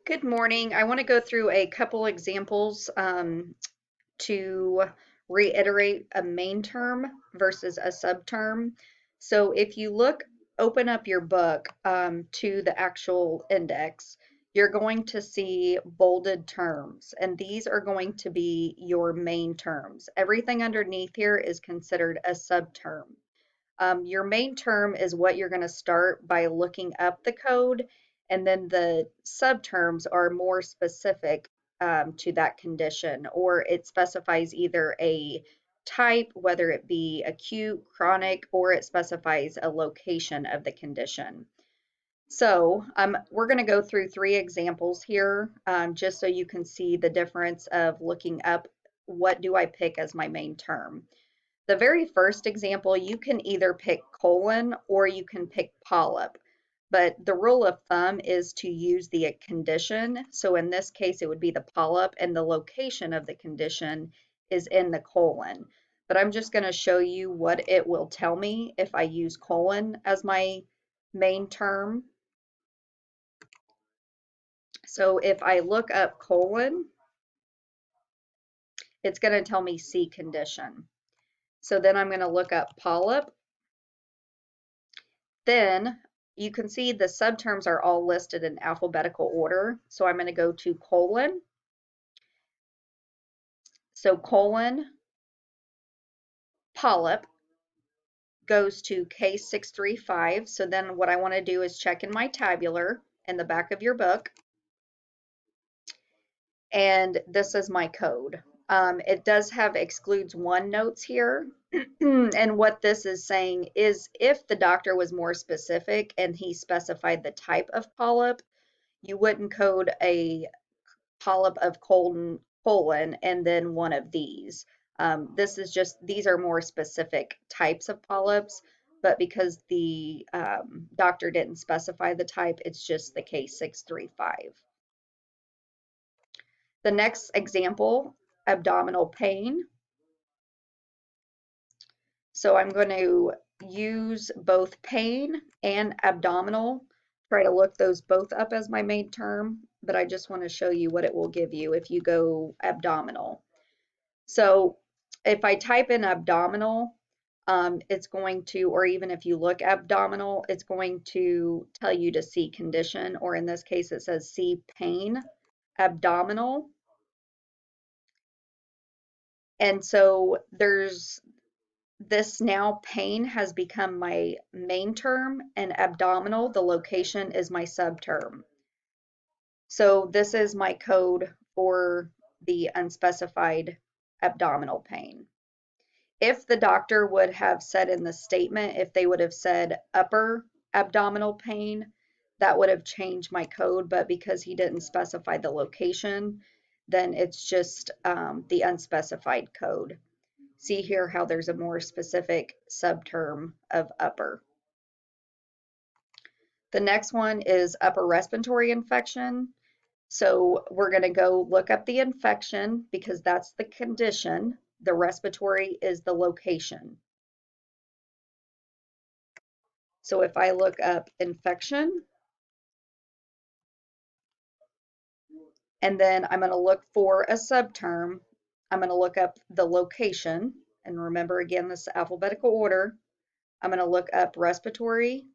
Good morning. I want to go through a couple examples to reiterate a main term versus a subterm. So if you open up your book to the actual index, you're going to see bolded terms, and these are going to be your main terms. Everything underneath here is considered a subterm. Your main term is what you're going to start by looking up the code, and then the subterms are more specific to that condition, or it specifies either a type, whether it be acute, chronic, or it specifies a location of the condition. So we're going to go through three examples here just so you can see the difference of looking up what do I pick as my main term. The very first example, you can either pick colon or you can pick polyp, but the rule of thumb is to use the condition. So in this case, it would be the polyp, and the location of the condition is in the colon. But I'm just going to show you what it will tell me if I use colon as my main term. So if I look up colon, it's going to tell me C condition. So then I'm going to look up polyp. Then you can see the subterms are all listed in alphabetical order. So I'm going to go to colon. So colon, polyp goes to K635. So then what I want to do is check in my tabular in the back of your book. And this is my code. It does have excludes one notes here. And what this is saying is if the doctor was more specific and he specified the type of polyp, you wouldn't code a polyp of colon and then one of these. This is just, these are more specific types of polyps, but because the doctor didn't specify the type, it's just the K635. The next example, abdominal pain. So I'm going to use both pain and abdominal, try to look those both up as my main term, but I just want to show you what it will give you if you go abdominal. So if I type in abdominal, it's going to, or even if you look abdominal, it's going to tell you to see condition, or in this case it says see pain, abdominal. And so there's this now pain has become my main term, and abdominal, the location, is my subterm. So this is my code for the unspecified abdominal pain. If the doctor would have said in the statement, if they would have said upper abdominal pain, that would have changed my code, but because he didn't specify the location, then it's just the unspecified code. See here how there's a more specific subterm of upper. The next one is upper respiratory infection. So we're going to go look up the infection because that's the condition. The respiratory is the location. So if I look up infection, and then I'm going to look for a subterm, I'm going to look up the location. And remember, again, this is alphabetical order. I'm going to look up respiratory.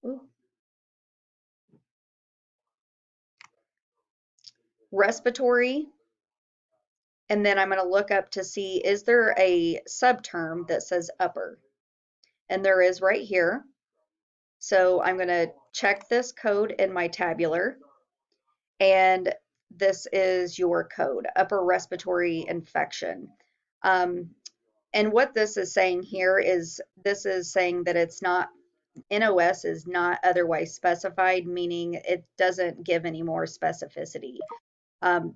Ooh. Respiratory, and then I'm going to look up to see, is there a subterm that says upper? And there is right here. So I'm going to check this code in my tabular, and this is your code, upper respiratory infection. And what this is saying here is this is saying that it's not, NOS is not otherwise specified, meaning it doesn't give any more specificity.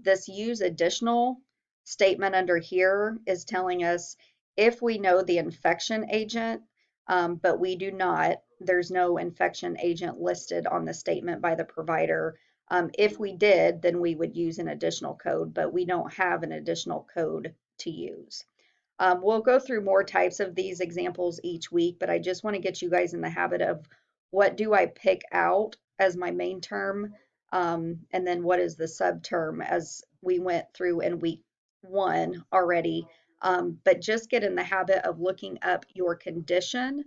This use additional statement under here is telling us if we know the infection agent, but we do not, there's no infection agent listed on the statement by the provider. If we did, then we would use an additional code, but we don't have an additional code to use. We'll go through more types of these examples each week, but I just want to get you guys in the habit of what do I pick out as my main term, and then what is the subterm as we went through in week 1 already. But just get in the habit of looking up your condition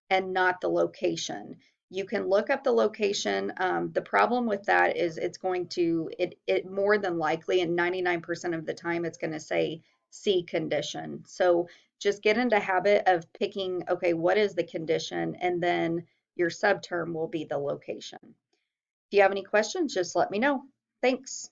and not the location. You can look up the location. The problem with that is it's going to, it more than likely, and 99% of the time, it's going to say C condition. So just get into habit of picking, okay, what is the condition? And then your subterm will be the location. If you have any questions, just let me know. Thanks.